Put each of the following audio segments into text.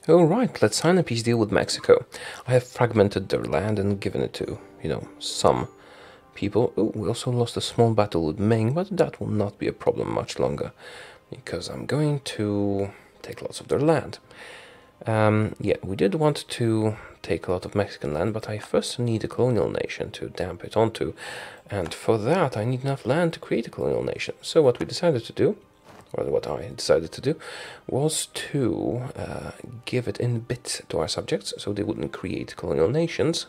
Alright, let's sign a peace deal with Mexico. I have fragmented their land and given it to, some people. Oh, we also lost a small battle with Ming, but that will not be a problem much longer, because I'm going to take lots of their land. Yeah, we did want to take a lot of Mexican land, but I first need a colonial nation to damp it onto, and for that I need enough land to create a colonial nation. So what we decided to do, or what I decided to do, was to give it in bits to our subjects, so they wouldn't create colonial nations,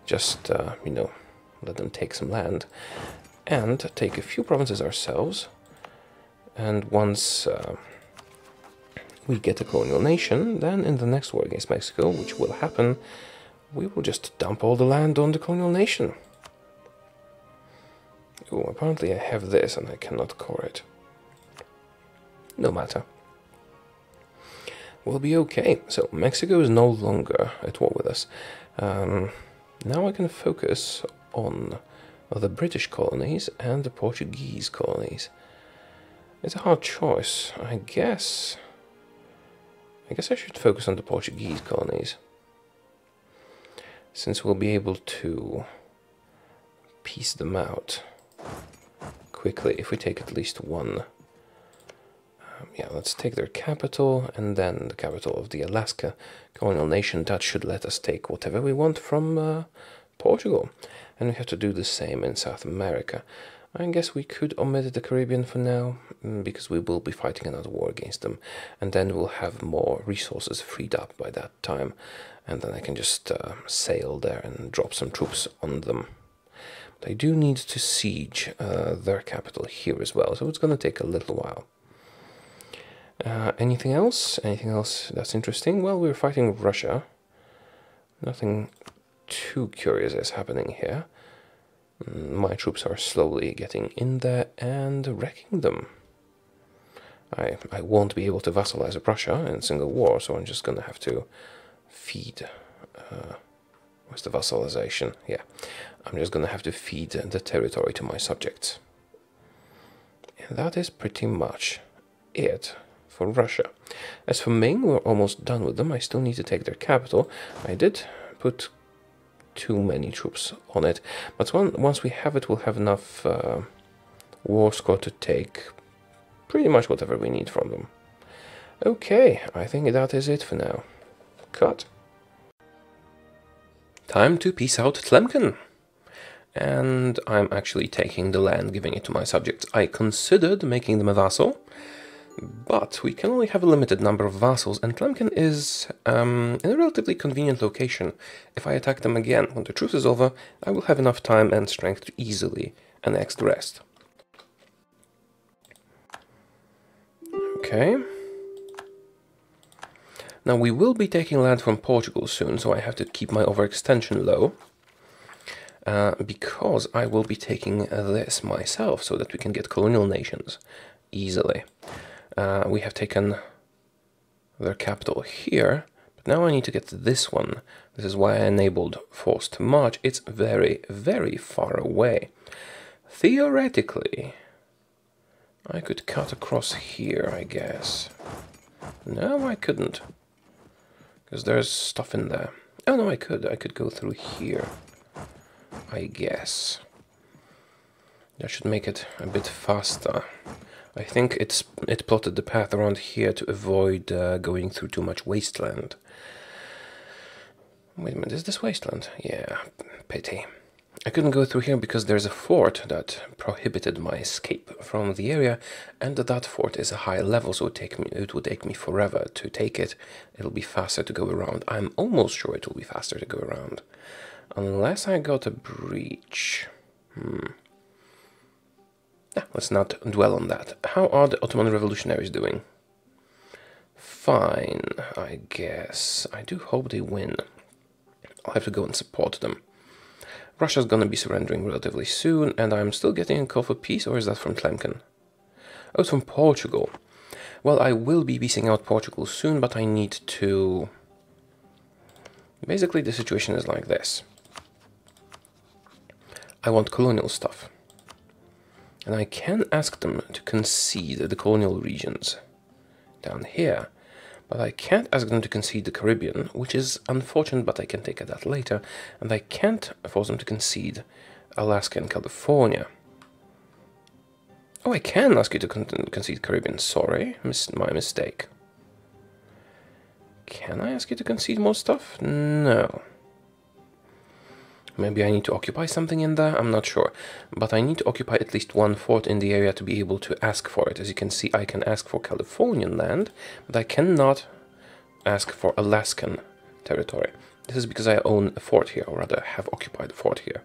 just, let them take some land, and take a few provinces ourselves, and once we get a colonial nation, then in the next war against Mexico, which will happen, we will just dump all the land on the colonial nation. Oh, apparently I have this and I cannot core it. No matter. We'll be okay. So Mexico is no longer at war with us. Now I can focus on the British colonies and the Portuguese colonies. It's a hard choice. I guess I should focus on the Portuguese colonies, since we'll be able to piece them out quickly if we take at least one. Yeah, let's take their capital, and then the capital of the Alaska colonial nation. That should let us take whatever we want from Portugal. And we have to do the same in South America. I guess we could omit the Caribbean for now, because we will be fighting another war against them, and then we'll have more resources freed up by that time, and then I can just sail there and drop some troops on them. But I do need to siege their capital here as well, so it's going to take a little while. Anything else? Anything else that's interesting? Well, we're fighting Russia. Nothing too curious is happening here. My troops are slowly getting in there and wrecking them. I won't be able to vassalize Russia in a single war, so I'm just going to have to feed... where's the vassalization? Yeah, I'm just going to have to feed the territory to my subjects. And that is pretty much it for Russia. As for Ming, we're almost done with them. I still need to take their capital. I did put too many troops on it, but once we have it, we'll have enough war score to take pretty much whatever we need from them. Okay, I think that is it for now. Cut. Time to peace out Tlemcen. And I'm actually taking the land, giving it to my subjects. I considered making them a vassal, but we can only have a limited number of vassals, and Tlemcen is in a relatively convenient location. If I attack them again when the truce is over, I will have enough time and strength to easily annex the rest. Okay. Now we will be taking land from Portugal soon, so I have to keep my overextension low. Because I will be taking this myself, so that we can get colonial nations easily. We have taken their capital here, but now I need to get to this one. This is why I enabled forced march. It's very, very far away. Theoretically, I could cut across here, I guess. No, I couldn't, because there's stuff in there. Oh no, I could go through here, I guess. That should make it a bit faster. I think it plotted the path around here to avoid going through too much wasteland. Wait a minute, is this wasteland? Yeah, pity. I couldn't go through here because there's a fort that prohibited my escape from the area, and that fort is a high level, so it would take me forever to take it. It'll be faster to go around. I'm almost sure it will be faster to go around. Unless I got a breach. Let's not dwell on that. How are the Ottoman revolutionaries doing? Fine, I guess. I do hope they win. I'll have to go and support them. Russia's gonna be surrendering relatively soon, and I'm still getting a call for peace, or is that from Tlemcen? Oh, it's from Portugal. Well, I will be piecing out Portugal soon, but I need to... Basically, the situation is like this. I want colonial stuff. And I can ask them to concede the colonial regions down here, But I can't ask them to concede the Caribbean, which is unfortunate, but I can take that later. And I can't force them to concede Alaska and California. Oh, I can ask you to concede Caribbean. Sorry, my mistake. Can I ask you to concede more stuff? No. Maybe I need to occupy something in there? I'm not sure. But I need to occupy at least one fort in the area to be able to ask for it. As you can see, I can ask for Californian land, but I cannot ask for Alaskan territory. This is because I own a fort here, or rather have occupied a fort here.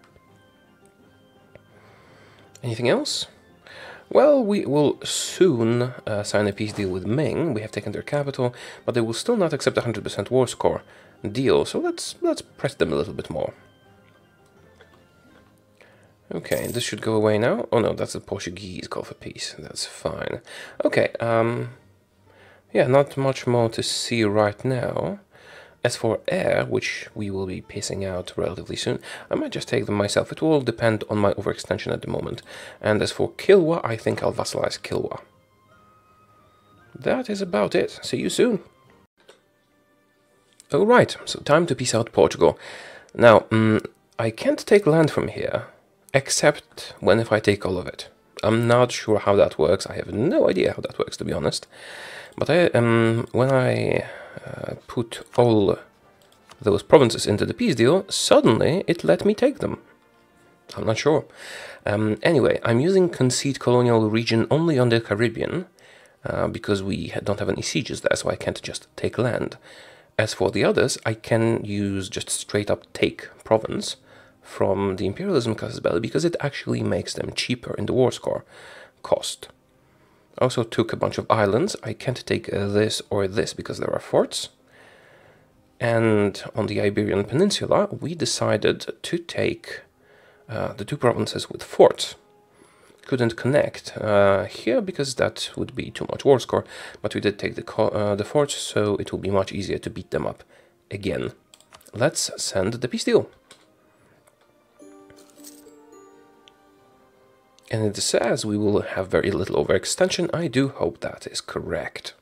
Anything else? Well, we will soon sign a peace deal with Ming. We have taken their capital, but they will still not accept a 100% war score deal, so let's press them a little bit more. Okay, this should go away now. Oh no, that's the Portuguese call for peace. That's fine. Okay, yeah, not much more to see right now. As for air, which we will be pacing out relatively soon, I might just take them myself. It will all depend on my overextension at the moment. And as for Kilwa, I think I'll vassalize Kilwa. That is about it. See you soon. Alright, so time to peace out Portugal. Now, I can't take land from here, except if I take all of it. I'm not sure how that works. I have no idea how that works, to be honest. But when I put all those provinces into the peace deal, suddenly it let me take them. I'm not sure. Anyway, I'm using concede colonial region only on the Caribbean, because we don't have any sieges there, so I can't just take land. As for the others, I can use just straight up take province from the imperialism casus belli, because it actually makes them cheaper in the war score cost. I also took a bunch of islands. I can't take this or this because there are forts. And on the Iberian Peninsula, we decided to take the two provinces with forts. Couldn't connect here because that would be too much war score, but we did take the forts, so it will be much easier to beat them up again. Let's send the peace deal. And it says we will have very little overextension. I do hope that is correct.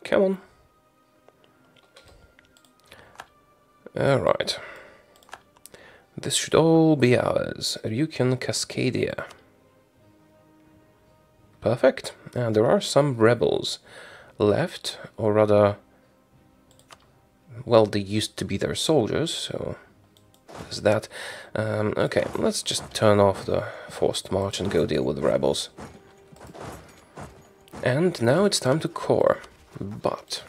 Come on. Alright. This should all be ours. Ryukyu Cascadia. Perfect. And there are some rebels left, or rather, well, they used to be their soldiers, so there's that. Okay, let's just turn off the forced march and go deal with the rebels. And now it's time to core. But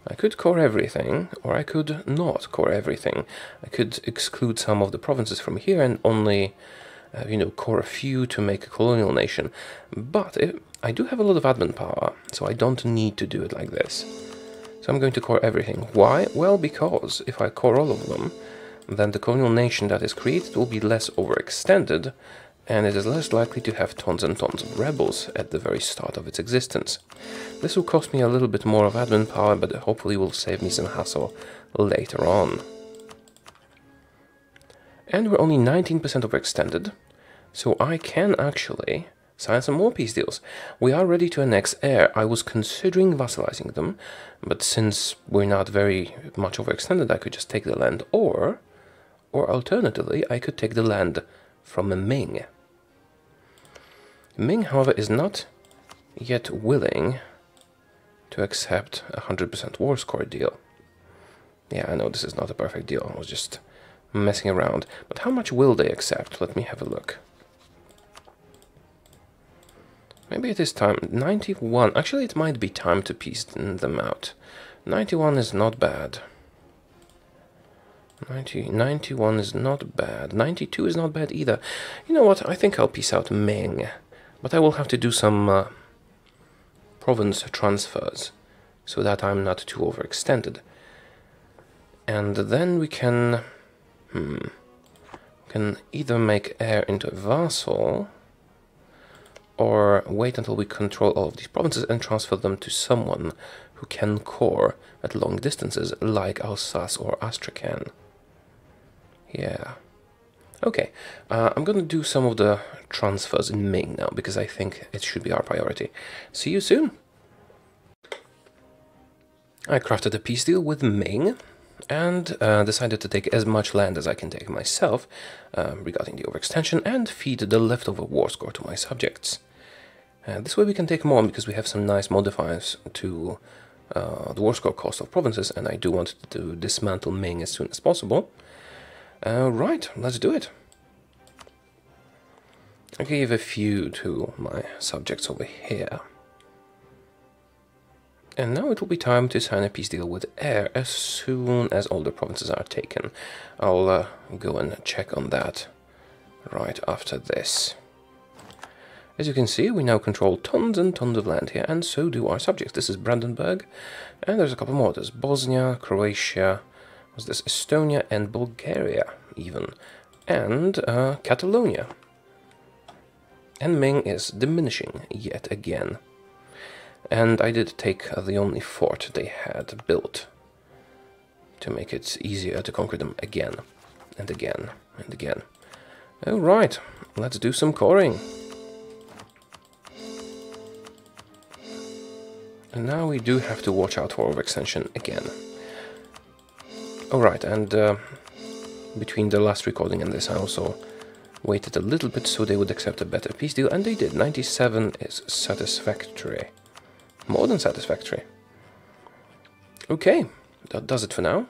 I could core everything, or I could not core everything. I could exclude some of the provinces from here and only, core a few to make a colonial nation. But I do have a lot of admin power, so I don't need to do it like this. So I'm going to core everything. Why? Well, because if I core all of them, then the colonial nation that is created will be less overextended, and it is less likely to have tons and tons of rebels at the very start of its existence. This will cost me a little bit more of admin power, but hopefully will save me some hassle later on. And we're only 19% overextended, so I can actually sign some more peace deals. We are ready to annex air. I was considering vassalizing them, but since we're not very much overextended, I could just take the land, or alternatively, I could take the land from Ming. Ming, however, is not yet willing to accept a 100% war score deal. Yeah, I know this is not a perfect deal. I was just messing around. But how much will they accept? Let me have a look. Maybe it is time. 91. Actually, it might be time to peace them out. 91 is not bad. 91 is not bad. 92 is not bad either. You know what? I think I'll peace out Ming. But I will have to do some province transfers so that I'm not too overextended. And then we can either make air into a vassal, or wait until we control all of these provinces and transfer them to someone who can core at long distances, like Alsace or Astrakhan. Yeah. Okay, I'm going to do some of the transfers in Ming now, because I think it should be our priority. See you soon! I crafted a peace deal with Ming and decided to take as much land as I can take myself regarding the overextension and feed the leftover war score to my subjects. This way we can take more because we have some nice modifiers to the war score cost of provinces, and I do want to dismantle Ming as soon as possible. Right, let's do it. I gave a few to my subjects over here. And now it will be time to sign a peace deal with Air as soon as all the provinces are taken. I'll go and check on that right after this. As you can see, we now control tons and tons of land here, and so do our subjects. This is Brandenburg, and there's a couple more. There's Bosnia, Croatia, was this Estonia, and Bulgaria even, and Catalonia. And Ming is diminishing yet again. And I did take the only fort they had built to make it easier to conquer them again and again and again. Alright, let's do some coring. And now we do have to watch out for overextension again. Alright, and between the last recording and this I also waited a little bit so they would accept a better peace deal, and they did. 97 is satisfactory. More than satisfactory. Okay, that does it for now.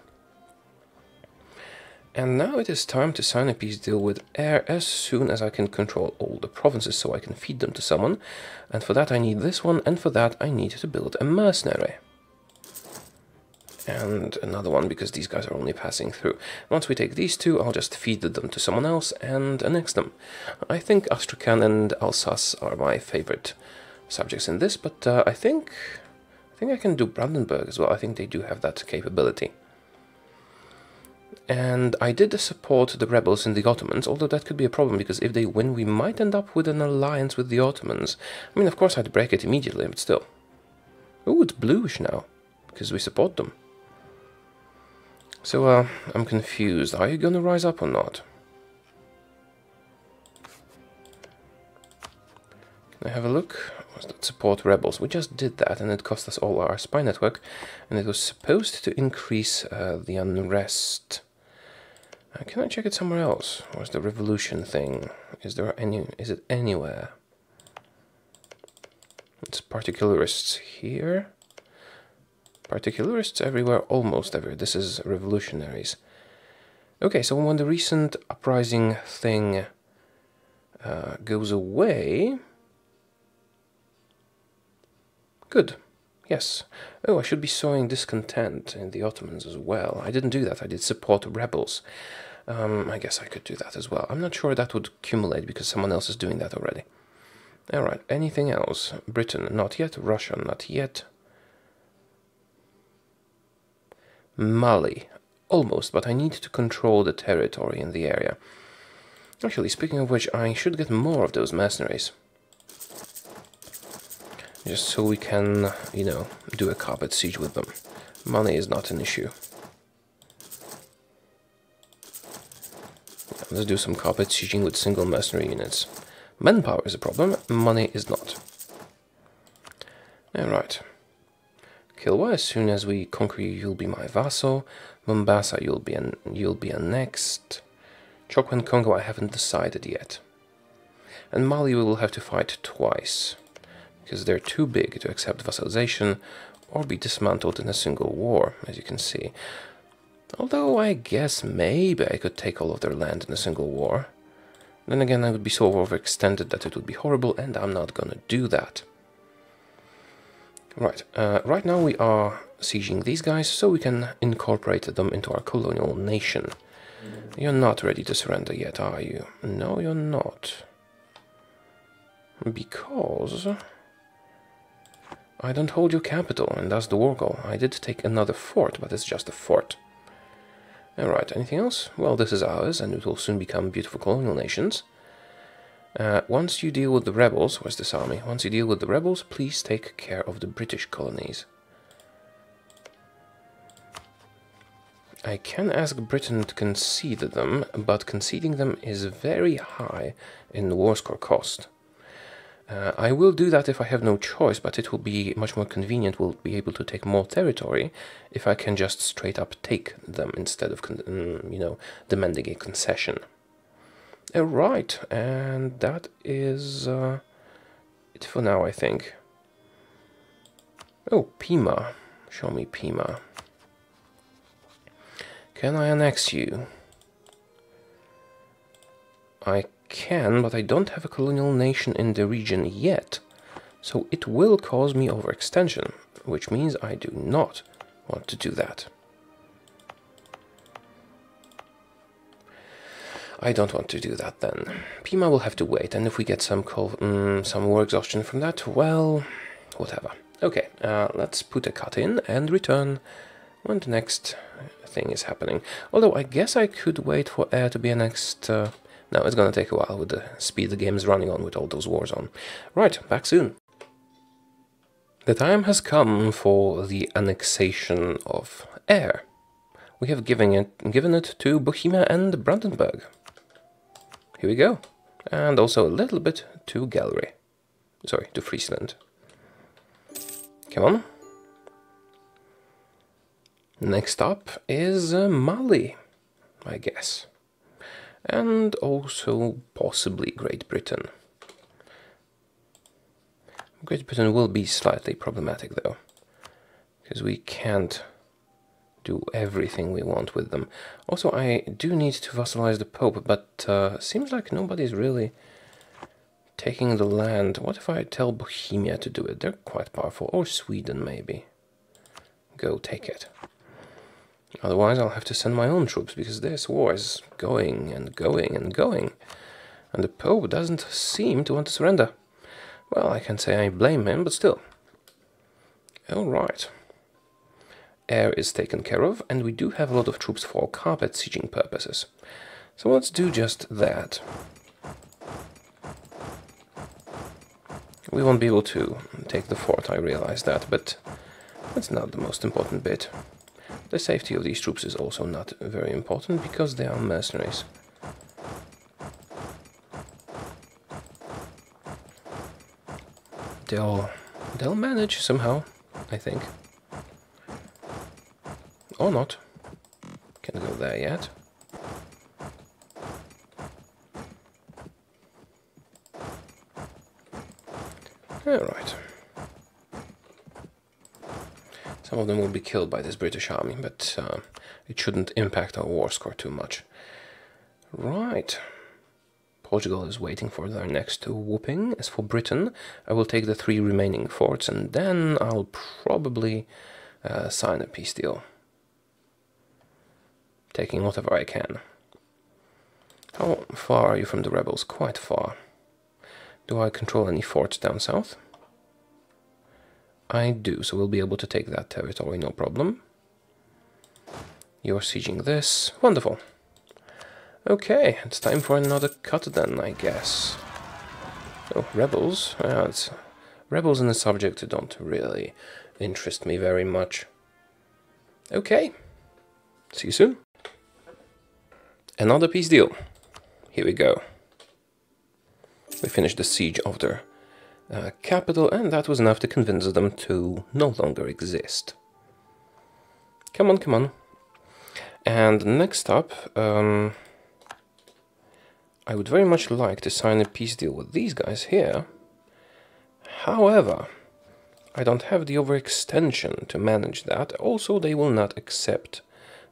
And now it is time to sign a peace deal with Air as soon as I can control all the provinces so I can feed them to someone. And for that I need this one, and for that I need to build a mercenary. And another one, because these guys are only passing through. Once we take these two, I'll just feed them to someone else and annex them. I think Astrakhan and Alsace are my favorite subjects in this, but I think I can do Brandenburg as well. I think they do have that capability. And I did support the rebels in the Ottomans, although that could be a problem, because if they win, we might end up with an alliance with the Ottomans. I mean, of course, I'd break it immediately, but still. Oh, it's bluish now, because we support them. So, I'm confused. Are you gonna rise up or not? Can I have a look? Was that support rebels? We just did that, and it cost us all our spy network, and it was supposed to increase the unrest. Can I check it somewhere else? Where's the revolution thing? Is it anywhere? It's particularists here. Particularists everywhere, almost everywhere. This is revolutionaries. Okay, so when the recent uprising thing goes away... Good. Yes. Oh, I should be sowing discontent in the Ottomans as well. I didn't do that. I did support rebels. I guess I could do that as well. I'm not sure that would accumulate because someone else is doing that already. Alright, anything else? Britain, not yet. Russia, not yet. Mali, almost, but I need to control the territory in the area. Actually, speaking of which, I should get more of those mercenaries. Just so we can, you know, do a carpet siege with them. Money is not an issue. Let's do some carpet sieging with single mercenary units. Manpower is a problem, money is not. Alright. Kilwa, as soon as we conquer you, you'll be my vassal. Mombasa, you'll be annexed. Chokwe and Congo, I haven't decided yet. And Mali we will have to fight twice, because they're too big to accept vassalization or be dismantled in a single war, as you can see. Although I guess maybe I could take all of their land in a single war. Then again, I would be so overextended that it would be horrible, and I'm not gonna do that. Right, right now we are sieging these guys so we can incorporate them into our colonial nation. You're not ready to surrender yet, are you? No, you're not. Because I don't hold your capital, and that's the war goal. I did take another fort, but it's just a fort. Alright, anything else? Well, this is ours, and it will soon become beautiful colonial nations. Once you deal with the rebels, where's this army? Once you deal with the rebels, please take care of the British colonies. I can ask Britain to concede them, but conceding them is very high in war score cost. I will do that if I have no choice, but it will be much more convenient. We'll be able to take more territory if I can just straight up take them instead of, demanding a concession. Right, and that is it for now, I think. Oh, Pima. Show me Pima. Can I annex you? I can, but I don't have a colonial nation in the region yet, so it will cause me overextension, which means I do not want to do that. I don't want to do that then. Pima will have to wait, and if we get some war exhaustion from that, well, whatever. Okay, let's put a cut in and return when the next thing is happening. Although I guess I could wait for air to be annexed. No, it's gonna take a while with the speed the game is running on with all those wars on. Right, back soon. The time has come for the annexation of air. We have given it to Bohemia and Brandenburg. Here we go. And also a little bit to Gallery. Sorry, to Friesland. Come on. Next up is Mali, I guess. And also possibly Great Britain. Great Britain will be slightly problematic though, because we can't do everything we want with them. Also, I do need to vassalize the Pope, but seems like nobody's really taking the land. What if I tell Bohemia to do it? They're quite powerful. Or Sweden, maybe. Go take it. Otherwise, I'll have to send my own troops, because this war is going and going and going. And the Pope doesn't seem to want to surrender. Well, I can't say I blame him, but still. Alright. Air is taken care of, and we do have a lot of troops for carpet sieging purposes. So let's do just that. We won't be able to take the fort, I realize that, but that's not the most important bit. The safety of these troops is also not very important, because they are mercenaries. They'll manage somehow, I think. Or not. Can't go there yet. Alright. Some of them will be killed by this British army, but it shouldn't impact our war score too much. Right. Portugal is waiting for their next whooping. As for Britain, I will take the 3 remaining forts, and then I'll probably sign a peace deal. Taking whatever I can. How far are you from the rebels? Quite far. Do I control any forts down south? I do, so we'll be able to take that territory, no problem. You're sieging this. Wonderful. Okay, it's time for another cut then, I guess. Oh, rebels? Rebels in the subject don't really interest me very much. Okay, see you soon. Another peace deal. Here we go. We finished the siege of their capital, and that was enough to convince them to no longer exist. Come on, come on. And next up, I would very much like to sign a peace deal with these guys here. However, I don't have the overextension to manage that. Also, they will not accept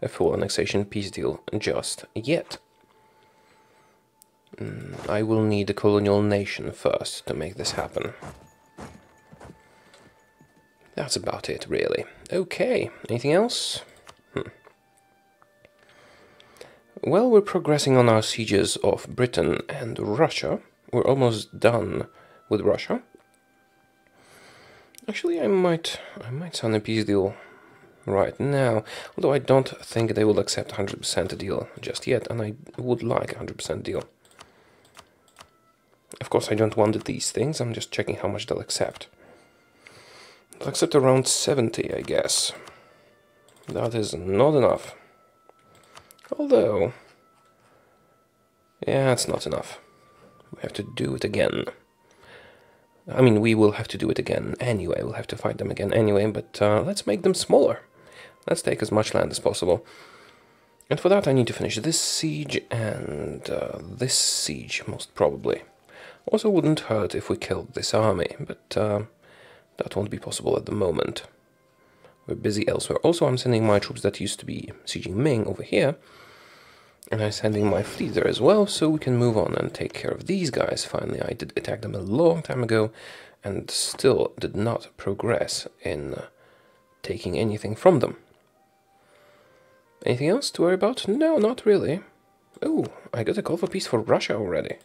a full annexation peace deal just yet. I will need a colonial nation first to make this happen. That's about it, really. Okay, anything else? Well, we're progressing on our sieges of Britain and Russia. We're almost done with Russia. Actually, I might sign a peace deal right now, although I don't think they will accept 100% deal just yet, and I would like a 100% deal. Of course, I don't want these things, I'm just checking how much they'll accept. They'll accept around 70, I guess. That is not enough. Although, yeah, it's not enough. We have to do it again. I mean, we will have to do it again anyway. We'll have to fight them again anyway, but let's make them smaller. Let's take as much land as possible. And for that I need to finish this siege and this siege, most probably. Also wouldn't hurt if we killed this army, but that won't be possible at the moment. We're busy elsewhere. Also, I'm sending my troops that used to be sieging Ming over here. And I'm sending my fleet there as well, so we can move on and take care of these guys. Finally, I did attack them a long time ago, and still did not progress in taking anything from them. Anything else to worry about? No, not really. Oh, I got a call for peace for Russia already.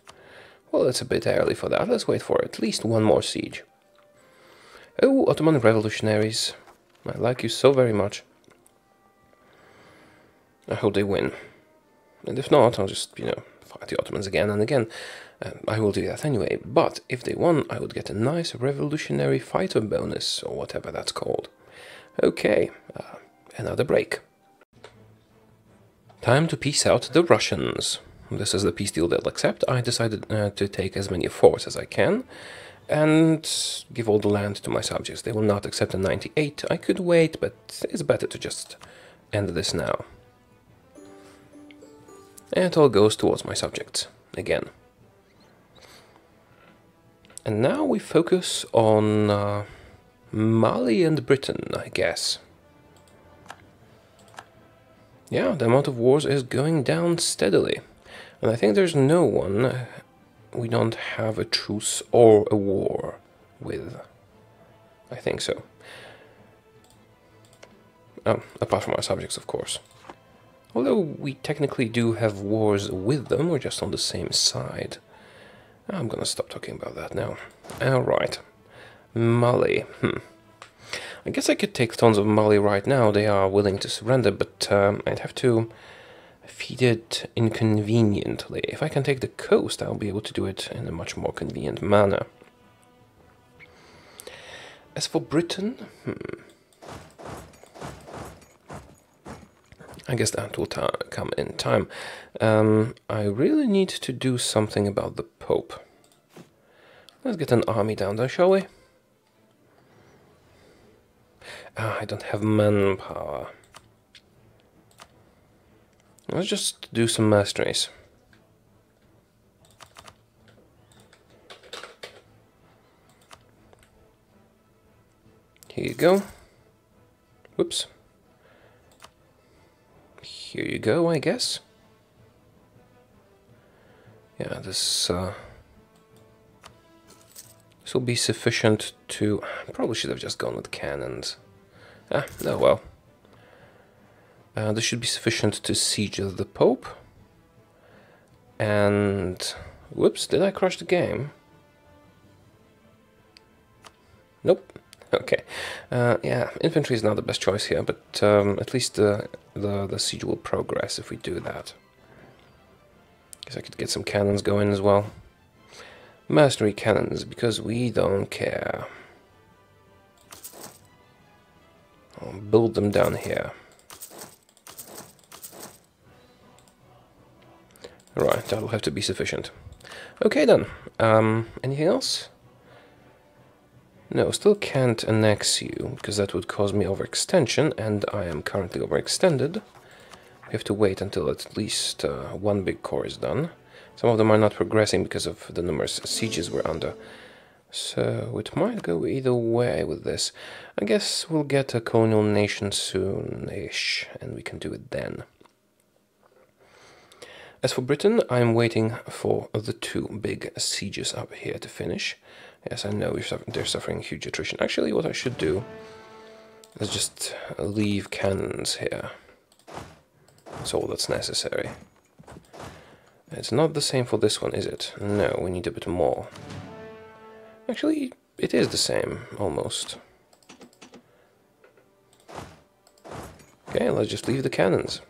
Well, it's a bit early for that. Let's wait for at least one more siege. Oh, Ottoman revolutionaries. I like you so very much. I hope they win. And if not, I'll just, fight the Ottomans again and again. I will do that anyway. But if they won, I would get a nice revolutionary fighter bonus, or whatever that's called. Okay, another break. Time to peace out the Russians. This is the peace deal they'll accept. I decided to take as many forts as I can and give all the land to my subjects. They will not accept a 98. I could wait, but it's better to just end this now. And it all goes towards my subjects, again. And now we focus on Mali and Britain, I guess. Yeah, the amount of wars is going down steadily. And I think there's no one we don't have a truce or a war with. I think so. Apart from our subjects, of course. Although we technically do have wars with them, we're just on the same side. I'm gonna stop talking about that now. Alright. Mali. I guess I could take tons of Mali right now. They are willing to surrender, but I'd have to feed it inconveniently. If I can take the coast, I'll be able to do it in a much more convenient manner. As for Britain, I guess that will come in time. I really need to do something about the Pope. Let's get an army down there, shall we? I don't have manpower. Let's just do some mercenaries. Here you go. Whoops. Here you go, I guess. Yeah, this will be sufficient to... Probably should have just gone with cannons. Oh well. This should be sufficient to siege the Pope. And... Whoops, did I crush the game? Nope. Okay. Yeah, infantry is not the best choice here, but at least the siege will progress if we do that. Guess I could get some cannons going as well. Mercenary cannons, because we don't care. I'll build them down here. Right, that'll have to be sufficient. Okay then, anything else? No, still can't annex you, because that would cause me overextension, and I am currently overextended. We have to wait until at least one big core is done. Some of them are not progressing because of the numerous sieges we're under. So it might go either way with this. I guess we'll get a colonial nation soon-ish, and we can do it then. As for Britain, I'm waiting for the two big sieges up here to finish. Yes, I know they're suffering huge attrition. Actually, what I should do is just leave cannons here. That's all that's necessary. It's not the same for this one, is it? No, we need a bit more. Actually, it is the same, almost. Okay, let's just leave the cannons.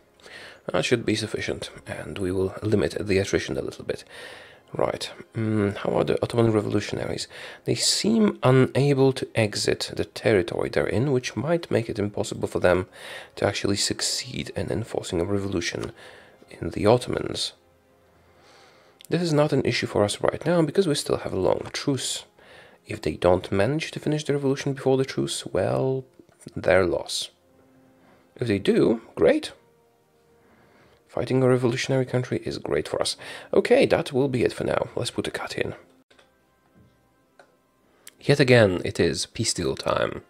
That should be sufficient, and we will limit the attrition a little bit. Right, how are the Ottoman revolutionaries? They seem unable to exit the territory they're in, which might make it impossible for them to actually succeed in enforcing a revolution in the Ottomans. This is not an issue for us right now, because we still have a long truce If they don't manage to finish the revolution before the truce, well, their loss. If they do, great. Fighting a revolutionary country is great for us. Okay, that will be it for now. Let's put a cut in. Yet again, it is peace deal time.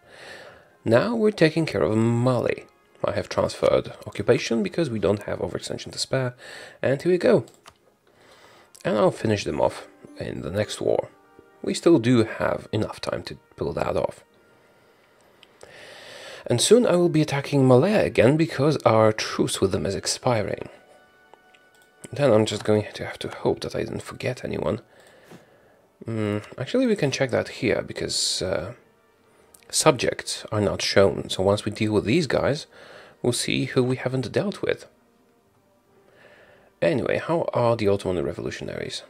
Now we're taking care of Mali. I have transferred occupation because we don't have overextension to spare. And here we go. And I'll finish them off in the next war. We still do have enough time to pull that off. And soon I will be attacking Malaya again because our truce with them is expiring. Then I'm just going to have to hope that I didn't forget anyone. Actually, we can check that here because subjects are not shown. So once we deal with these guys, we'll see who we haven't dealt with. Anyway, how are the Ottoman revolutionaries?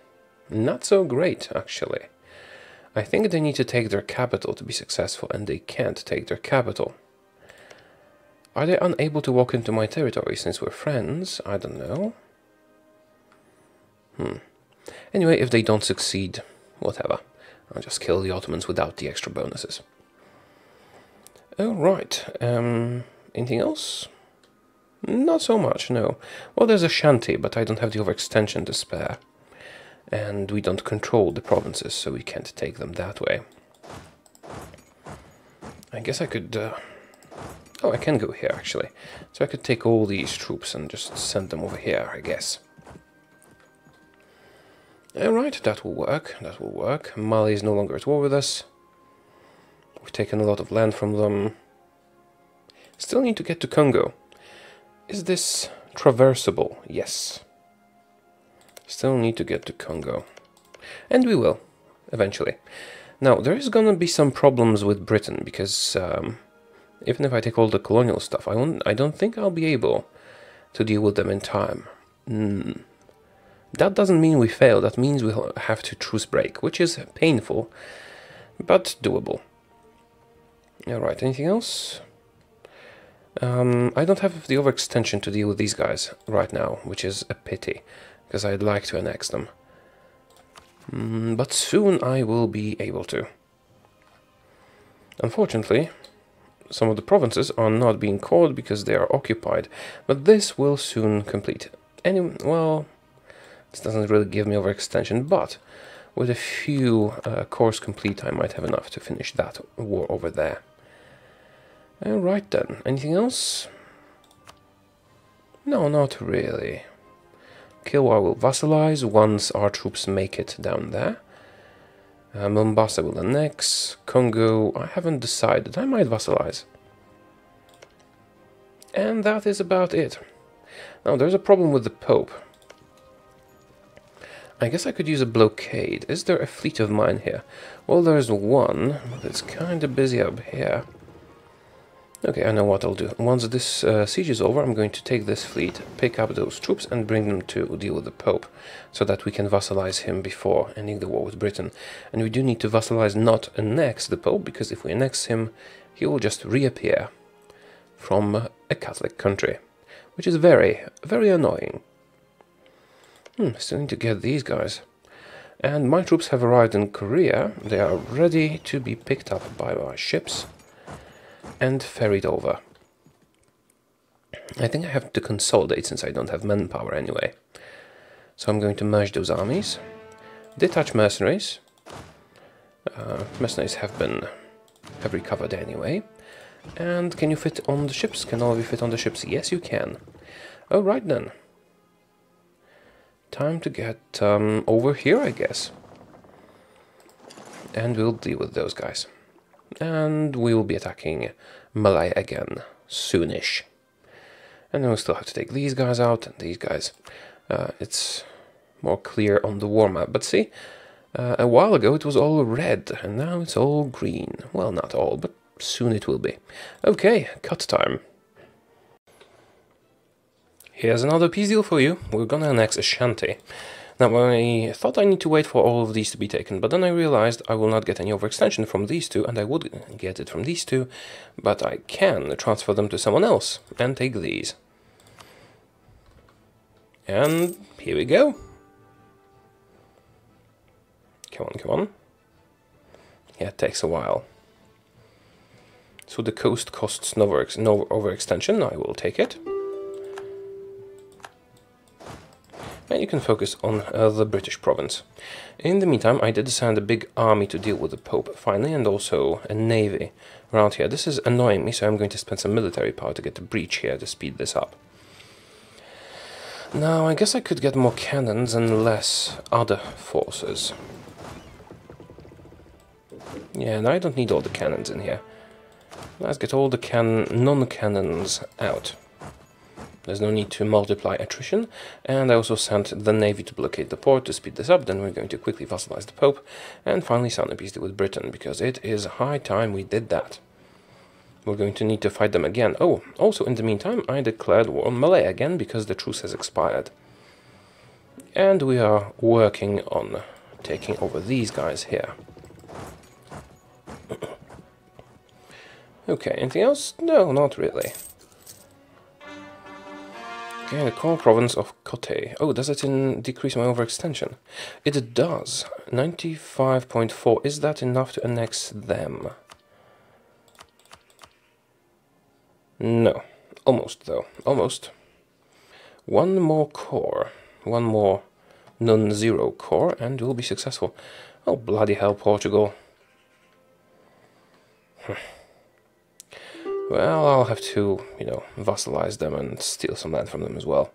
Not so great, actually. I think they need to take their capital to be successful, and they can't take their capital. Are they unable to walk into my territory since we're friends? I don't know. Anyway, if they don't succeed, whatever. I'll just kill the Ottomans without the extra bonuses. Oh, right. Anything else? Not so much, no. Well, there's a shanty, but I don't have the overextension to spare. And we don't control the provinces, so we can't take them that way. I guess I could... Oh, I can go here, actually. So I could take all these troops and just send them over here, I guess. Alright, that will work. That will work. Mali is no longer at war with us. We've taken a lot of land from them. Still need to get to Congo. Is this traversable? Yes. Still need to get to Congo. And we will, eventually. Now, there is gonna be some problems with Britain, because even if I take all the colonial stuff, I don't think I'll be able to deal with them in time. That doesn't mean we fail, that means we'll have to truce break, which is painful, but doable. Alright, anything else? I don't have the overextension to deal with these guys right now, which is a pity, because I'd like to annex them. But soon I will be able to. Unfortunately, some of the provinces are not being called because they are occupied, but this will soon complete. Well, this doesn't really give me overextension, but with a few cores complete, I might have enough to finish that war over there. Alright then, anything else? No, not really. Kilwa will vassalize once our troops make it down there. Mombasa will annex. Congo, I haven't decided. I might vassalize. And that is about it. Now, there's a problem with the Pope. I guess I could use a blockade. Is there a fleet of mine here? Well, there's one, but it's kind of busy up here. Okay, I know what I'll do. Once this siege is over, I'm going to take this fleet, pick up those troops, and bring them to deal with the Pope, so that we can vassalize him before ending the war with Britain. And we do need to vassalize, not annex the Pope, because if we annex him, he will just reappear from a Catholic country, which is very, very annoying. Still need to get these guys. And my troops have arrived in Korea. They are ready to be picked up by my ships and ferried over. I think I have to consolidate since I don't have manpower anyway. So I'm going to merge those armies. Detach mercenaries. Mercenaries have recovered anyway. And can you fit on the ships? Can all of you fit on the ships? Yes, you can. Alright then. Time to get over here, I guess. And we'll deal with those guys. And we will be attacking Malaya again soonish. And then we'll still have to take these guys out and these guys. It's more clear on the war map. But see, a while ago it was all red and now it's all green. Well, not all, but soon it will be. Okay, cut time. Here's another peace deal for you. We're gonna annex Ashanti. Now, I thought I need to wait for all of these to be taken, but then I realized I will not get any overextension from these two, and I would get it from these two, but I can transfer them to someone else and take these. And here we go. Come on, come on. Yeah, it takes a while. So the coast costs no overextension. I will take it. And you can focus on the British province. In the meantime, I did send a big army to deal with the Pope, finally, and also a navy around here. This is annoying me, so I'm going to spend some military power to get a breach here to speed this up. Now, I guess I could get more cannons and less other forces. Yeah, and I don't need all the cannons in here. Let's get all the non-cannons out. There's no need to multiply attrition, and I also sent the navy to blockade the port to speed this up. Then we're going to quickly vassalize the Pope, and finally sound a peace deal with Britain, because it is high time we did that. We're going to need to fight them again. Oh, also in the meantime, I declared war on Malay again, because the truce has expired. And we are working on taking over these guys here. Okay, anything else? No, not really. Okay, the core province of Kotte. Oh, does it decrease my overextension? It does. 95.4. Is that enough to annex them? No. Almost, though. Almost. One more core. One more non-zero core, and we'll be successful. Oh, bloody hell, Portugal. Well, I'll have to, vassalize them and steal some land from them as well.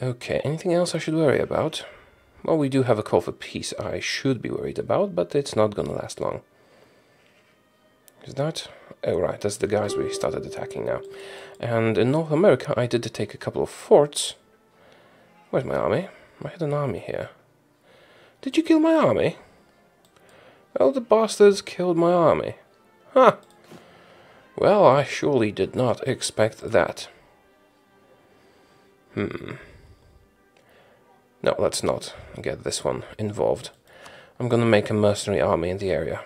Okay, anything else I should worry about? Well, we do have a call for peace I should be worried about, but it's not gonna last long. Is that? Oh, right, that's the guys we started attacking now. And in North America, I did take a couple of forts. Where's my army? I had an army here. Did you kill my army? Oh, the bastards killed my army. Huh. Well, I surely did not expect that. No, let's not get this one involved. I'm gonna make a mercenary army in the area.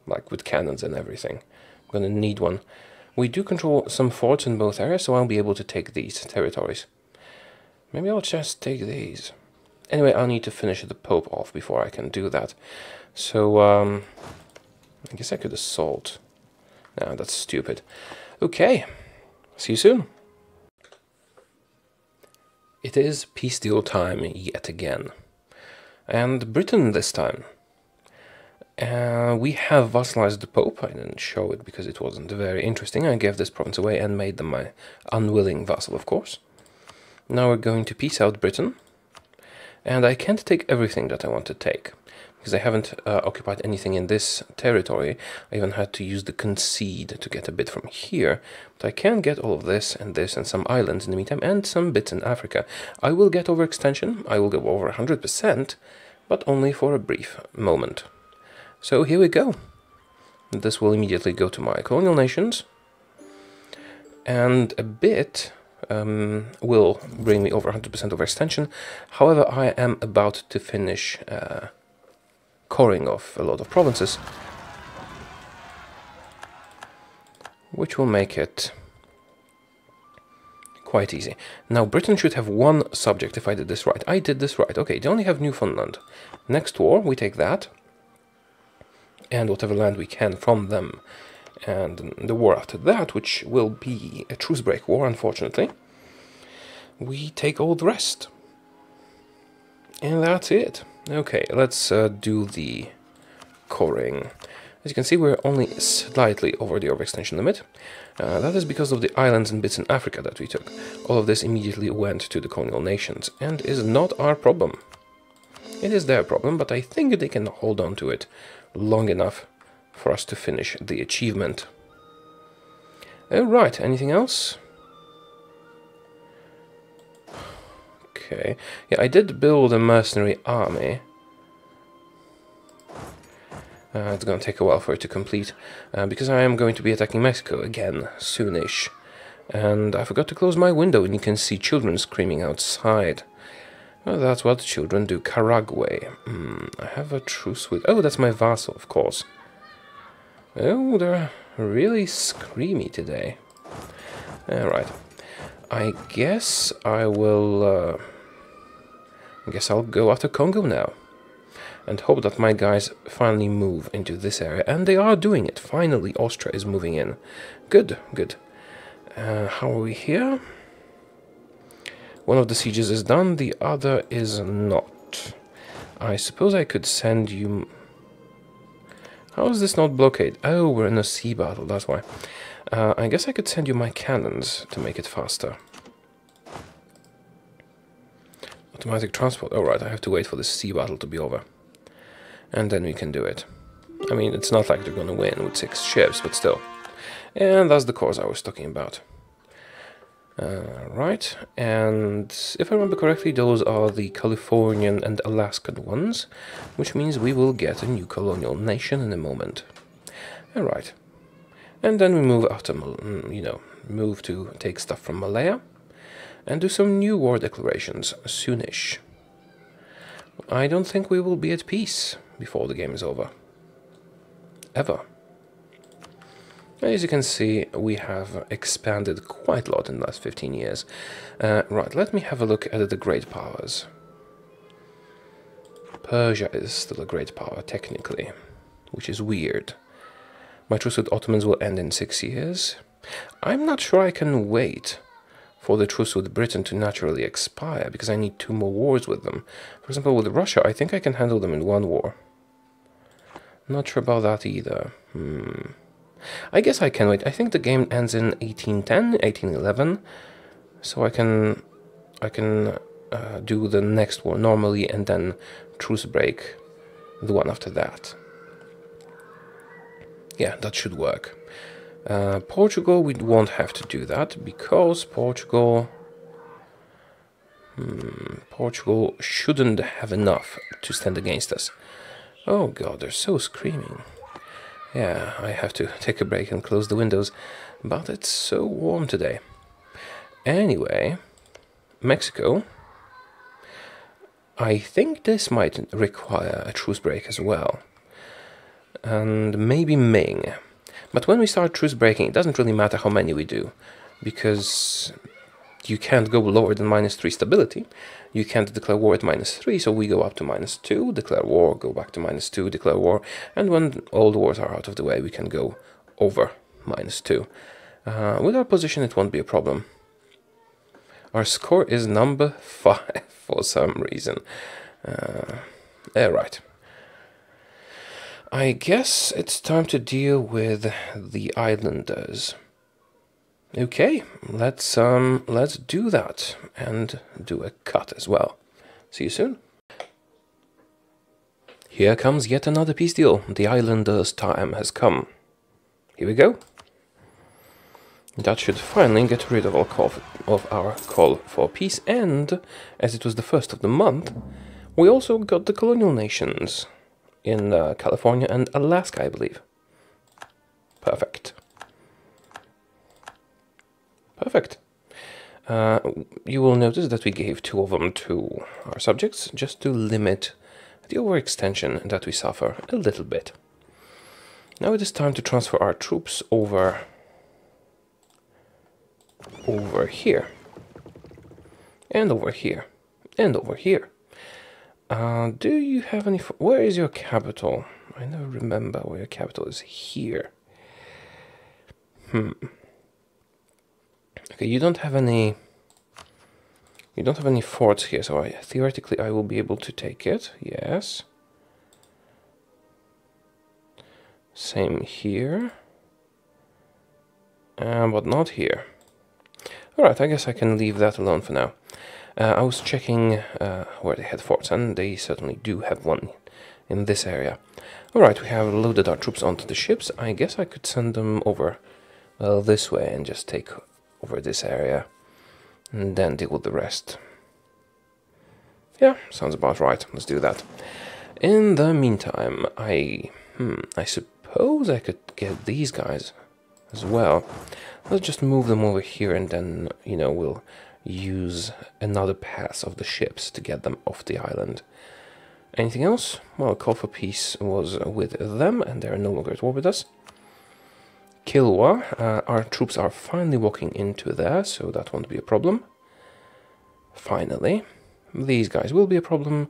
Like with cannons and everything. I'm gonna need one. We do control some forts in both areas, so I'll be able to take these territories. Maybe I'll just take these. Anyway, I'll need to finish the Pope off before I can do that. So, I guess I could assault. No, that's stupid. Okay, see you soon. It is peace deal time yet again. And Britain this time. We have vassalized the Pope. I didn't show it because it wasn't very interesting. I gave this province away and made them my unwilling vassal, of course. Now we're going to peace out Britain. And I can't take everything that I want to take, because I haven't occupied anything in this territory. I even had to use the concede to get a bit from here. But I can get all of this and some islands in the meantime, and some bits in Africa. I will get overextension. I will go over 100%, but only for a brief moment. So here we go. This will immediately go to my colonial nations. And a bit will bring me over 100% overextension. However, I am about to finish coring off a lot of provinces, which will make it quite easy. Now, Britain should have one subject if I did this right. I did this right. Okay, they only have Newfoundland. Next war, we take that, and whatever land we can from them. And the war after that, which will be a truce break war, unfortunately, we take all the rest. And that's it. Okay, let's do the coring. As you can see, we're only slightly over the overextension limit. That is because of the islands and bits in Africa that we took. All of this immediately went to the colonial nations, and is not our problem. It is their problem, but I think they can hold on to it long enough for us to finish the achievement. Right, anything else? Okay, yeah, I did build a mercenary army. It's gonna take a while for it to complete, because I am going to be attacking Mexico again, soonish. And I forgot to close my window, and you can see children screaming outside. Well, that's what children do. Caragway. I have a truce with... Oh, that's my vassal, of course. Oh, they're really screamy today. Alright. I guess I will... I guess I'll go after Congo now. and hope that my guys finally move into this area. And they are doing it. Finally, Austria is moving in. Good, good. How are we here? One of the sieges is done, the other is not. I suppose I could send you... How is this not blockade? Oh, we're in a sea battle, that's why. I guess I could send you my cannons to make it faster. Automatic transport. Oh, right, I have to wait for this sea battle to be over. And then we can do it. I mean, it's not like they're gonna win with 6 ships, but still. And that's the cause I was talking about. Right, and if I remember correctly, those are the Californian and Alaskan ones, which means we will get a new colonial nation in a moment. Alright, and then we move after, you know, move to take stuff from Malaya, and do some new war declarations soonish. I don't think we will be at peace before the game is over. Ever. As you can see, we have expanded quite a lot in the last 15 years. Right, let me have a look at the great powers. Persia is still a great power, technically, which is weird. My truce with Ottomans will end in 6 years. I'm not sure I can wait for the truce with Britain to naturally expire, because I need 2 more wars with them. For example, with Russia, I think I can handle them in 1 war. Not sure about that either. I guess I can wait. I think the game ends in 1810, 1811, so I can do the next war normally and then truce break the one after that. Yeah, that should work. Portugal, we won't have to do that because Portugal shouldn't have enough to stand against us. Oh god, they're so screaming. Yeah, I have to take a break and close the windows, but it's so warm today. Anyway, Mexico. I think this might require a truce break as well. And maybe Ming. But when we start truce breaking, it doesn't really matter how many we do, because you can't go lower than -3 stability. You can't declare war at -3, so we go up to -2, declare war, go back to -2, declare war, and when all the wars are out of the way, we can go over -2. With our position, it won't be a problem. Our score is number 5 for some reason. Right. I guess it's time to deal with the islanders. Okay, let's do that and do a cut as well. See you soon. Here comes yet another peace deal. The islanders' time has come. Here we go. That should finally get rid of our call for peace, and as it was the 1st of the month, we also got the colonial nations in California and Alaska, I believe. Perfect. Perfect. You will notice that we gave 2 of them to our subjects, just to limit the overextension that we suffer a little bit. Now it is time to transfer our troops over here. And over here. And over here. Do you have any... Where is your capital? I never remember where your capital is. Here. Okay, you don't have any... You don't have any forts here, so theoretically I will be able to take it. Yes. Same here. But not here. Alright, I guess I can leave that alone for now. I was checking where they had forts, and they certainly do have one in this area. Alright, we have loaded our troops onto the ships. I guess I could send them over this way and just take over this area and then deal with the rest. Yeah, sounds about right. Let's do that. In the meantime, I suppose I could get these guys as well. Let's just move them over here, and then, you know, we'll use another pass of the ships to get them off the island. Anything else? Well, call for peace was with them, and they're no longer at war with us. Kilwa, our troops are finally walking into there, so that won't be a problem. Finally. These guys will be a problem,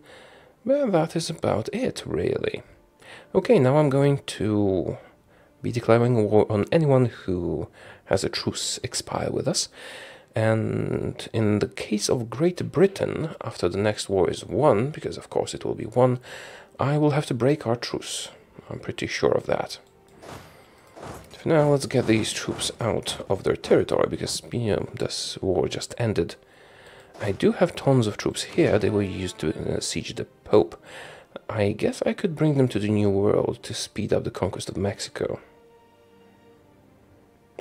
Well, that is about it, really. Okay, now I'm going to be declaring war on anyone who has a truce expire with us. And in the case of Great Britain, after the next war is won, because of course it will be won, I will have to break our truce. I'm pretty sure of that. For now, let's get these troops out of their territory, because, you know, this war just ended. I do have tons of troops here. They were used to siege the Pope. I guess I could bring them to the New World to speed up the conquest of Mexico.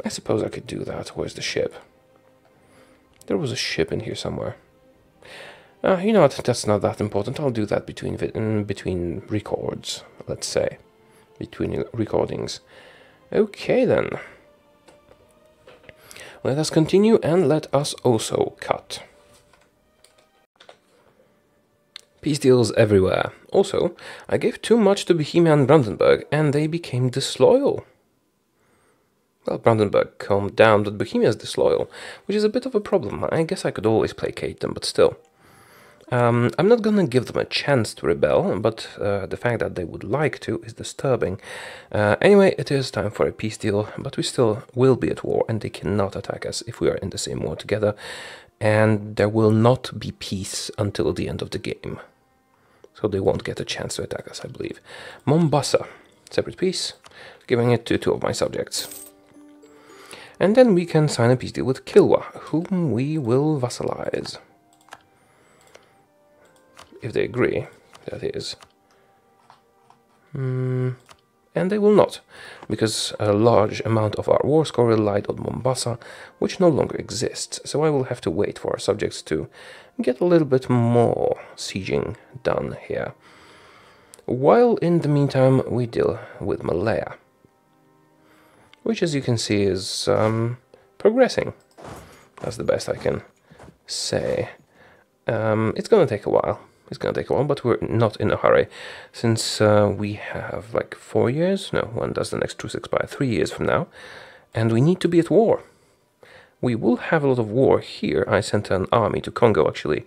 I suppose I could do that. Where's the ship? There was a ship in here somewhere. You know what? That's not that important. I'll do that between records, let's say. Between recordings. Okay, then. Let us continue and let us also cut. Peace deals everywhere. Also, I gave too much to Bohemia and Brandenburg, and they became disloyal. Well, Brandenburg calmed down, but Bohemia is disloyal, which is a bit of a problem. I guess I could always placate them, but still. I'm not gonna give them a chance to rebel, but the fact that they would like to is disturbing. Anyway, it is time for a peace deal, but we still will be at war, and they cannot attack us if we are in the same war together, and there will not be peace until the end of the game. So they won't get a chance to attack us, I believe. Mombasa, separate peace, giving it to two of my subjects. And then we can sign a peace deal with Kilwa, whom we will vassalize. If they agree, that is. And they will not, because a large amount of our war score relied on Mombasa, which no longer exists, so I will have to wait for our subjects to get a little bit more sieging done here. While in the meantime we deal with Malaya, which as you can see is progressing. That's the best I can say. It's gonna take a while. It's gonna take a while, but we're not in a hurry, since we have like 4 years. No, when does the next truce expire? 3 years from now, and we need to be at war. We will have a lot of war here. I sent an army to Congo actually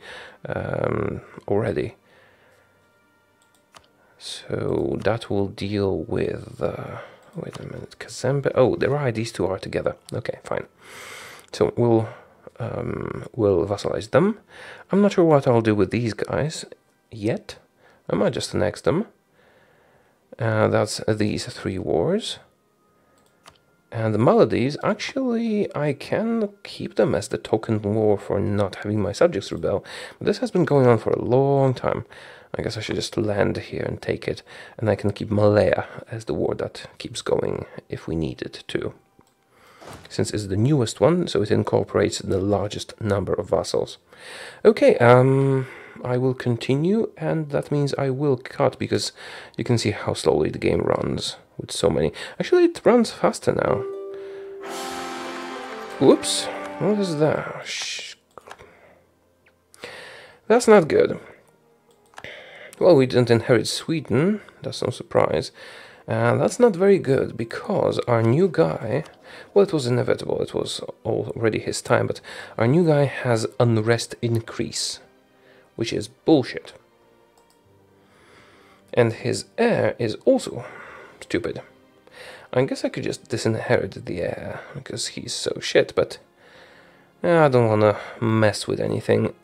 already, so that will deal with. Wait a minute, Kazembe. Oh, right, these two are together. Okay, fine. So we'll vassalize them. I'm not sure what I'll do with these guys yet. I might just annex them. That's these 3 wars. And the Maladies, actually, I can keep them as the token war for not having my subjects rebel. But this has been going on for a long time. I guess I should just land here and take it. And I can keep Malaya as the war that keeps going if we need it to. Since it's the newest one, so it incorporates the largest number of vassals. Okay, I will continue, and that means I will cut, because you can see how slowly the game runs with so many. Actually, it runs faster now. Whoops, what is that? That's not good. Well, we didn't inherit Sweden, that's no surprise. That's not very good, because our new guy, well, it was inevitable, it was already his time, but our new guy has unrest increase, which is bullshit. And his heir is also stupid. I guess I could just disinherit the heir, because he's so shit, but I don't want to mess with anything.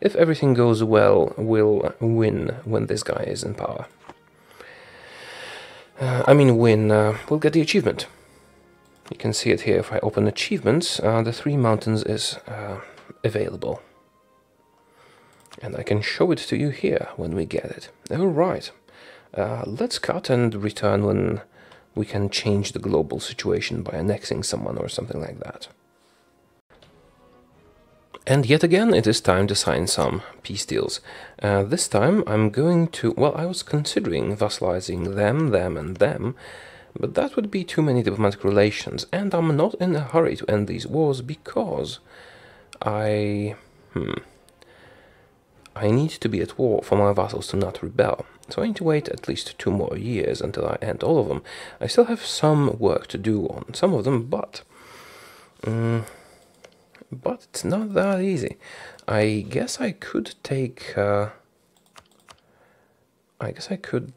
If everything goes well, we'll win when this guy is in power. We'll get the achievement. You can see it here if I open achievements. The 3 mountains is available. And I can show it to you here when we get it. Alright, let's cut and return when we can change the global situation by annexing someone or something like that. And yet again, it is time to sign some peace deals. This time I'm going to, well, I was considering vassalizing them, and them, but that would be too many diplomatic relations, and I'm not in a hurry to end these wars because I need to be at war for my vassals to not rebel. So I need to wait at least 2 more years until I end all of them. I still have some work to do on some of them, but it's not that easy. I guess I could take I guess I could...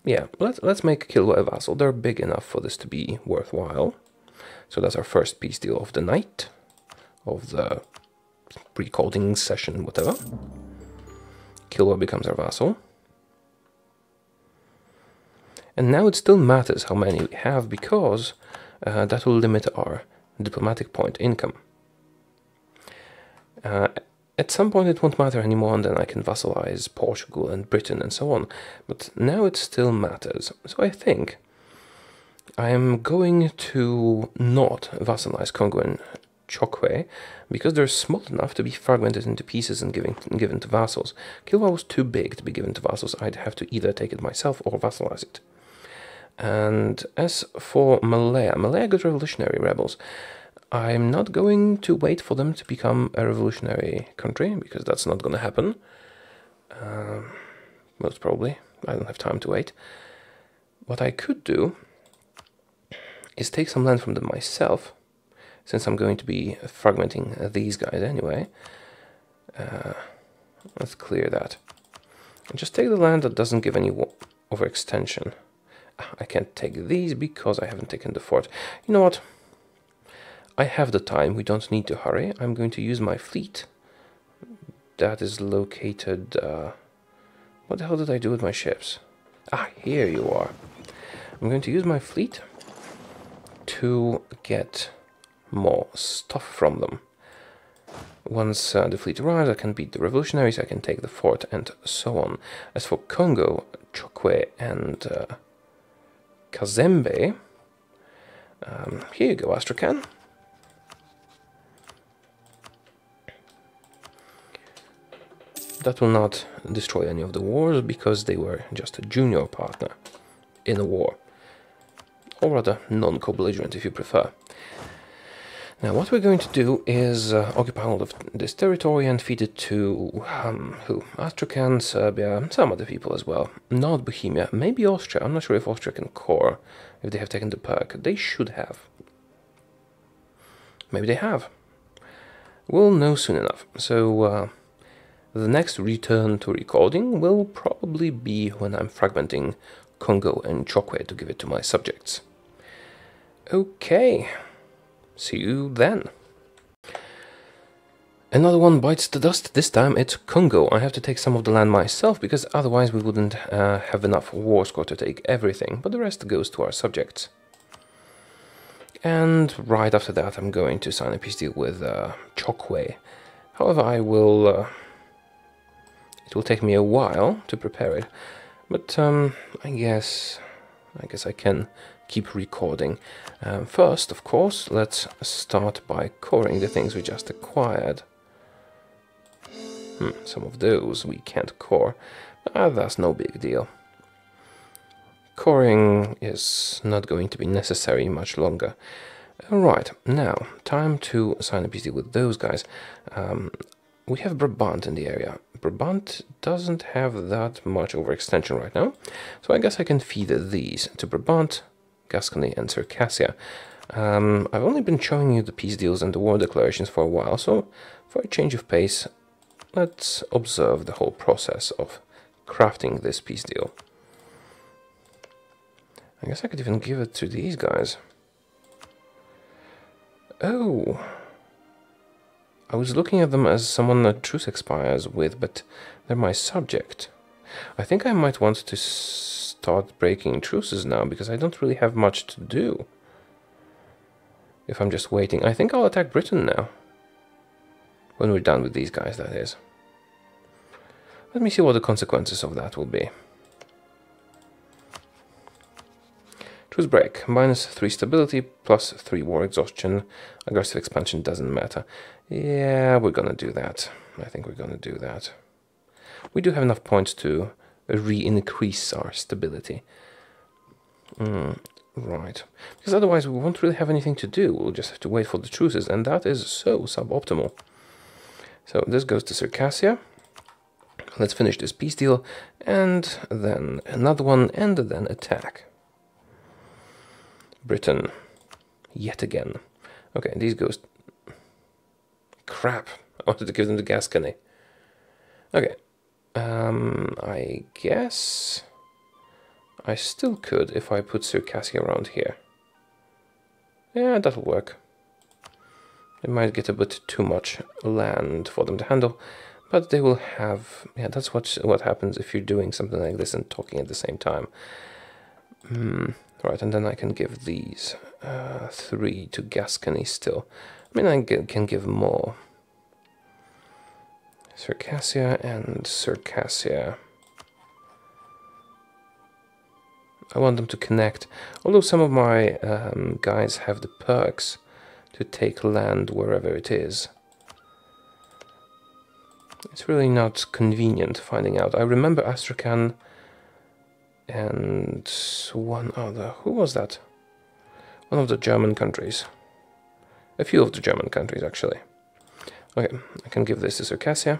Yeah, let's make Kilwa a vassal. They're big enough for this to be worthwhile. So that's our first peace deal of the night, of the recording session, whatever. Kilwa becomes our vassal. And now it still matters how many we have, because that will limit our diplomatic point income. At some point it won't matter anymore, and then I can vassalize Portugal and Britain and so on. But now it still matters. So I think I am going to not vassalize Congo and Chokwe, because they're small enough to be fragmented into pieces and given to vassals. Kilwa was too big to be given to vassals. I'd have to either take it myself or vassalize it. And as for Malaya got revolutionary rebels. I'm not going to wait for them to become a revolutionary country, because that's not going to happen. Most probably. I don't have time to wait. What I could do is take some land from them myself, since I'm going to be fragmenting these guys anyway. Let's clear that. And just take the land that doesn't give any overextension. I can't take these because I haven't taken the fort. You know what? I have the time, we don't need to hurry. I'm going to use my fleet. That is located... what the hell did I do with my ships? Ah, here you are. I'm going to use my fleet to get more stuff from them. Once the fleet arrives, I can beat the revolutionaries, I can take the fort, and so on. As for Congo, Chokwe, and Kazembe, here you go, Astrakhan. That will not destroy any of the wars, because they were just a junior partner in a war. Or rather, non-co-belligerent if you prefer. Now what we're going to do is occupy all of this territory and feed it to, who? Astrakhan, Serbia, some other people as well. Not Bohemia, maybe Austria. I'm not sure if Austria can core, if they have taken the perk. They should have. Maybe they have. We'll know soon enough. So, the next return to recording will probably be when I'm fragmenting Congo and Chokwe to give it to my subjects. Okay, see you then. Another one bites the dust. This time it's Congo. I have to take some of the land myself, because otherwise we wouldn't have enough war score to take everything, but the rest goes to our subjects. And right after that I'm going to sign a peace deal with Chokwe. However, I will... it will take me a while to prepare it, but I guess I can keep recording. First, of course, let's start by coring the things we just acquired. Some of those we can't core. That's no big deal. Coring is not going to be necessary much longer. Right, now, time to sign a peace deal with those guys. We have Brabant in the area. Brabant doesn't have that much overextension right now, so I guess I can feed these to Brabant, Gascony, and Circassia. I've only been showing you the peace deals and the war declarations for a while, so for a change of pace, let's observe the whole process of crafting this peace deal. I guess I could even give it to these guys. Oh! I was looking at them as someone that truce expires with, but they're my subject. I think I might want to start breaking truces now, because I don't really have much to do. If I'm just waiting. I think I'll attack Britain now. When we're done with these guys, that is. Let me see what the consequences of that will be. Truce break. -3 stability, +3 war exhaustion. Aggressive expansion doesn't matter. Yeah, we're gonna do that. I think we're gonna do that. We do have enough points to re-increase our stability. Right. Because otherwise we won't really have anything to do. We'll just have to wait for the truces, and that is so suboptimal. So this goes to Circassia. Let's finish this peace deal, and then another one, and then attack. Britain. Yet again. Okay, these goes... Crap. I wanted to give them to Gascony. Okay. I guess I still could if I put Circassia around here. Yeah, that'll work. It might get a bit too much land for them to handle, but they will have... Yeah, that's what happens if you're doing something like this and talking at the same time. Right, and then I can give these 3 to Gascony still. I mean, I can give more. Circassia and Circassia. I want them to connect, although some of my guys have the perks to take land wherever it is. It's really not convenient finding out. I remember Astrakhan and one other. Who was that? One of the German countries. A few of the German countries, actually. Okay, I can give this to Circassia.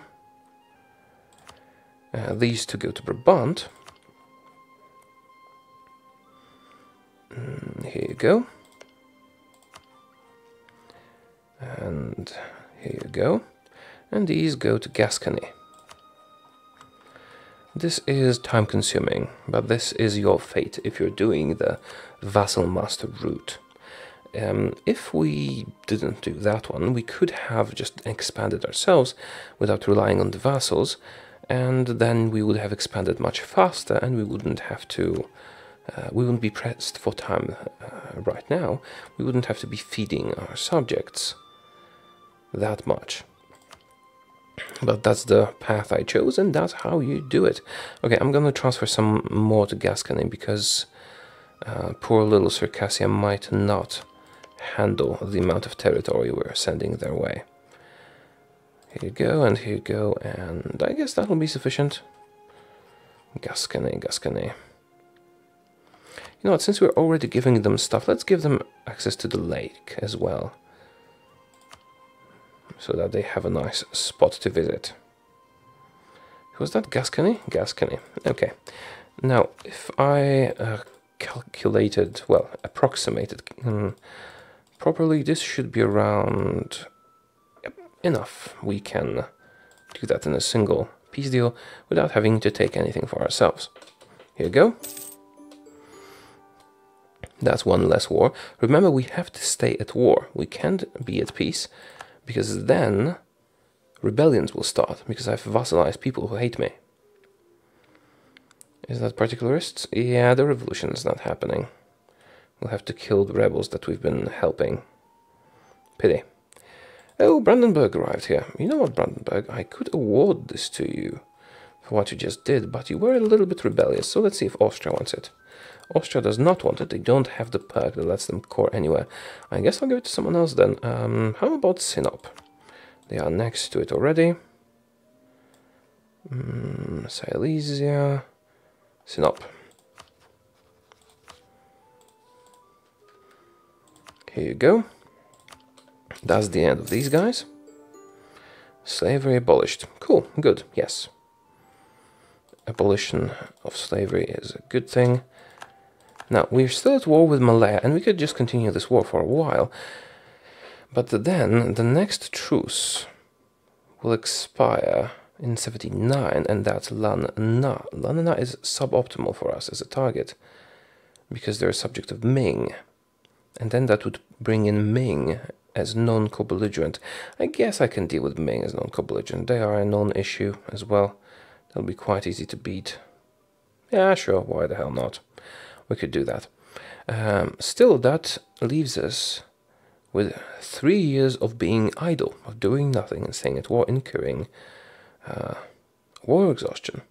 These to go to Brabant. Here you go. And here you go. And these go to Gascony. This is time consuming, but this is your fate if you're doing the Vassal Master route. If we didn't do that one, we could have just expanded ourselves without relying on the vassals, and then we would have expanded much faster, and we wouldn't have to... we wouldn't be pressed for time right now. We wouldn't have to be feeding our subjects that much. But that's the path I chose, and that's how you do it. Okay, I'm gonna transfer some more to Gascony, because poor little Circassia might not handle the amount of territory we're sending their way. Here you go, and here you go, and I guess that'll be sufficient. Gascony, Gascony. You know what, since we're already giving them stuff, let's give them access to the lake as well, so that they have a nice spot to visit. Was that Gascony? Gascony. Okay. Now, if I calculated, well, approximated properly, this should be around... Yep, enough. We can do that in a single peace deal without having to take anything for ourselves. Here you go. That's one less war. Remember, we have to stay at war. We can't be at peace, because then rebellions will start, because I've vassalized people who hate me. Is that particularists? Yeah, the revolution is not happening. We'll have to kill the rebels that we've been helping. Pity. Oh, Brandenburg arrived here. You know what, Brandenburg? I could award this to you for what you just did, but you were a little bit rebellious, so let's see if Austria wants it. Austria does not want it. They don't have the perk that lets them core anywhere. I guess I'll give it to someone else then. How about Sinop? They are next to it already. Silesia. Sinop. Here you go. That's the end of these guys. Slavery abolished. Cool, good, yes. Abolition of slavery is a good thing. Now, we're still at war with Malaya, and we could just continue this war for a while. But then, the next truce will expire in 79, and that's Lan Na. Lan Na is suboptimal for us as a target, because they're a subject of Ming. And then that would bring in Ming as non-co-belligerent. I guess I can deal with Ming as non-co-belligerent. They are a non-issue as well. They'll be quite easy to beat. Yeah, sure, why the hell not? We could do that. Still, that leaves us with 3 years of being idle, of doing nothing and staying at war, incurring war exhaustion.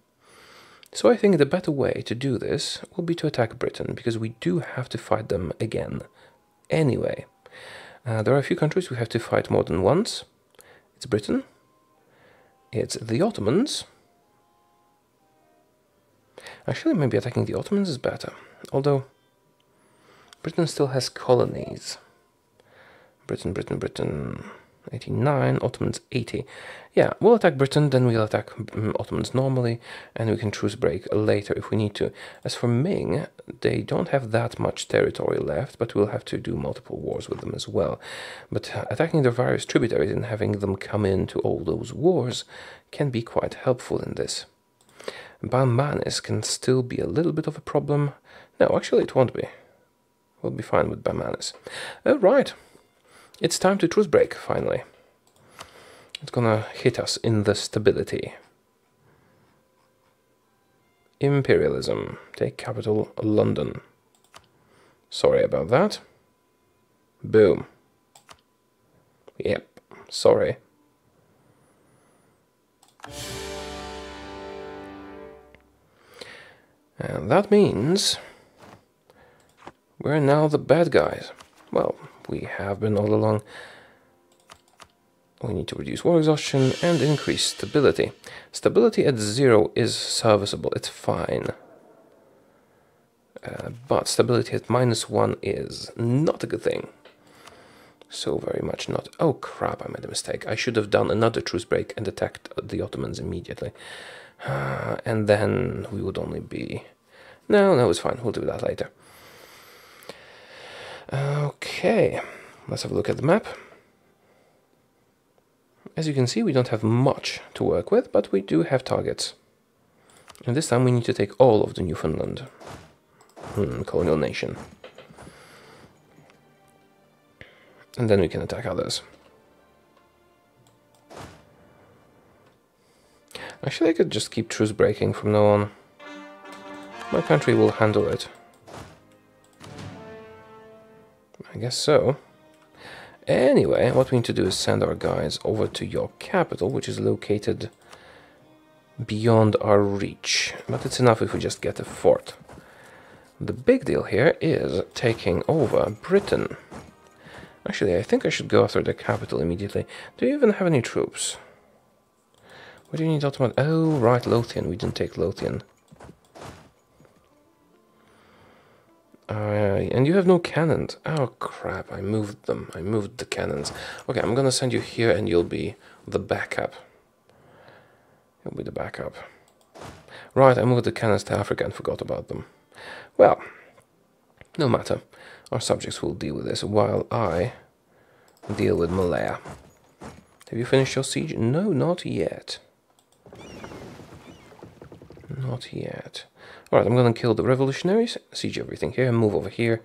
So I think the better way to do this will be to attack Britain, because we do have to fight them again anyway. There are a few countries we have to fight more than once. It's Britain. It's the Ottomans. Actually, maybe attacking the Ottomans is better. Although, Britain still has colonies. Britain, 89, Ottomans 80. Yeah, we'll attack Britain, then we'll attack Ottomans normally, and we can truce break later if we need to. As for Ming, they don't have that much territory left, but we'll have to do multiple wars with them as well. But attacking their various tributaries and having them come into all those wars can be quite helpful in this. Bambanis can still be a little bit of a problem. No, actually it won't be. We'll be fine with Bambanis. Right. It's time to truce break, finally. It's gonna hit us in the stability. Imperialism. Take capital London. Sorry about that. Boom. Yep, sorry. And that means we're now the bad guys. Well, we have been all along. We need to reduce war exhaustion and increase stability. Stability at 0 is serviceable, it's fine. But stability at -1 is not a good thing. So very much not. Oh crap, I made a mistake. I should have done another truce break and attacked the Ottomans immediately. And then we would only be... No, it's fine. We'll do that later. Okay, let's have a look at the map. As you can see, we don't have much to work with, but we do have targets. And this time we need to take all of the Newfoundland colonial nation. And then we can attack others. Actually, I could just keep truce breaking from now on. My country will handle it. I guess so. Anyway, what we need to do is send our guys over to your capital, which is located beyond our reach. But it's enough if we just get a fort. The big deal here is taking over Britain. Actually, I think I should go after the capital immediately. Do you even have any troops? What do you need Ottoman? Oh, right, Lothian. We didn't take Lothian. And you have no cannons. Oh, crap. I moved them. I moved the cannons. Okay, I'm gonna send you here and you'll be the backup. You'll be the backup. Right, I moved the cannons to Africa and forgot about them. Well, no matter. Our subjects will deal with this while I deal with Malaya. Have you finished your siege? No, not yet. Not yet. Alright, I'm going to kill the revolutionaries, siege everything here, move over here,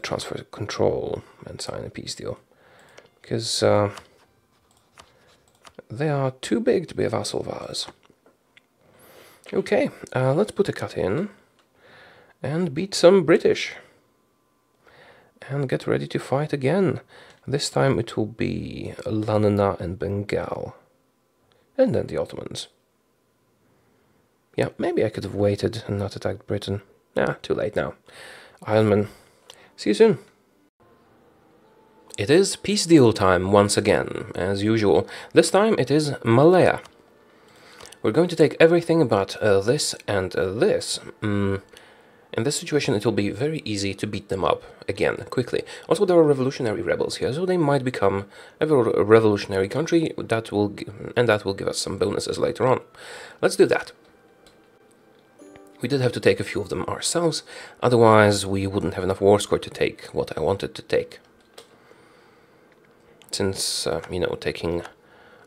transfer control, and sign a peace deal. Because they are too big to be a vassal of ours. Okay, let's put a cut in and beat some British. And get ready to fight again. This time it will be Lanana and Bengal. And then the Ottomans. Yeah, maybe I could have waited and not attacked Britain. Nah, too late now. Ironman, see you soon. It is peace deal time once again, as usual. This time it is Malaya. We're going to take everything but this and this. In this situation it will be very easy to beat them up again, quickly. Also there are revolutionary rebels here, so they might become a revolutionary country, that will give us some bonuses later on. Let's do that. We did have to take a few of them ourselves, otherwise we wouldn't have enough war score to take what I wanted to take. Since, you know, taking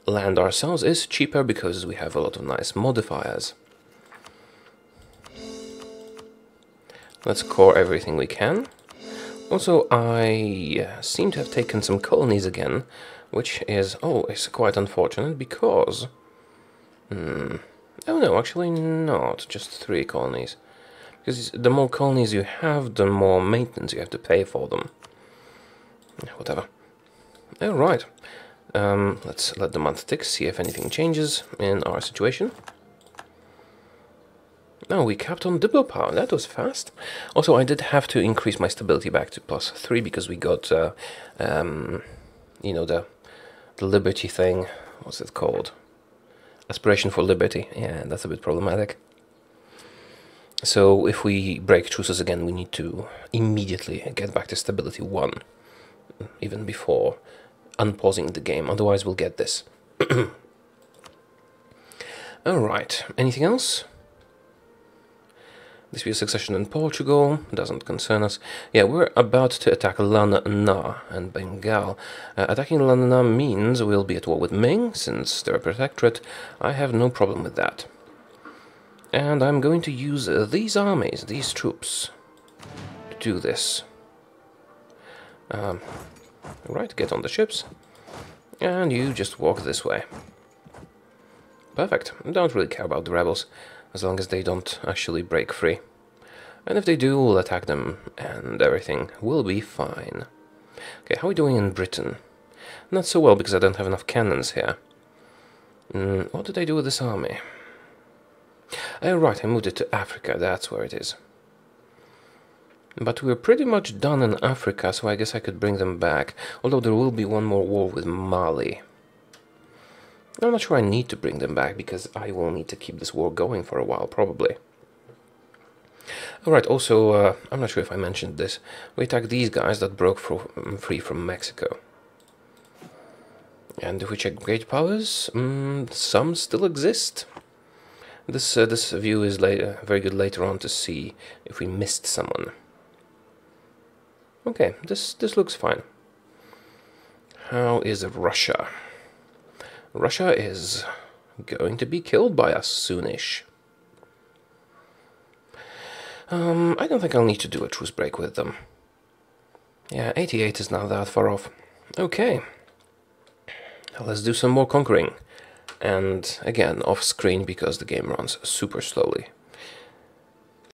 land ourselves is cheaper because we have a lot of nice modifiers. Let's core everything we can. Also, I seem to have taken some colonies again, which is, it's quite unfortunate because... Oh no, actually not, just 3 colonies. Because the more colonies you have, the more maintenance you have to pay for them. Whatever. Alright, let's let the month tick, see if anything changes in our situation. No, we capped on diplo power, that was fast. Also, I did have to increase my stability back to +3 because we got, you know, the liberty thing, what's it called? Aspiration for liberty, yeah, that's a bit problematic. So if we break truces again, we need to immediately get back to stability 1, even before unpausing the game, otherwise we'll get this. Alright, anything else? Dispute succession in Portugal, doesn't concern us. Yeah, we're about to attack Lanana and Bengal. Attacking Lanana means we'll be at war with Ming, since they're a protectorate. I have no problem with that. And I'm going to use these armies, these troops, to do this. Right, get on the ships. And you just walk this way. Perfect. I don't really care about the rebels, as long as they don't actually break free. And if they do, we'll attack them, and everything will be fine. Okay, how are we doing in Britain? Not so well, because I don't have enough cannons here. What did I do with this army? Oh, right, I moved it to Africa, that's where it is. But we're pretty much done in Africa, so I guess I could bring them back. Although there will be one more war with Mali. I'm not sure I need to bring them back, because I will need to keep this war going for a while, probably. Alright, also, I'm not sure if I mentioned this. We attacked these guys that broke free from Mexico. And if we check great powers, some still exist. This view is very good later on to see if we missed someone. Okay, this looks fine. How is Russia? Russia is going to be killed by us soonish. I don't think I'll need to do a truce break with them. Yeah, 88 is not that far off. Okay. Let's do some more conquering. And again, off screen because the game runs super slowly.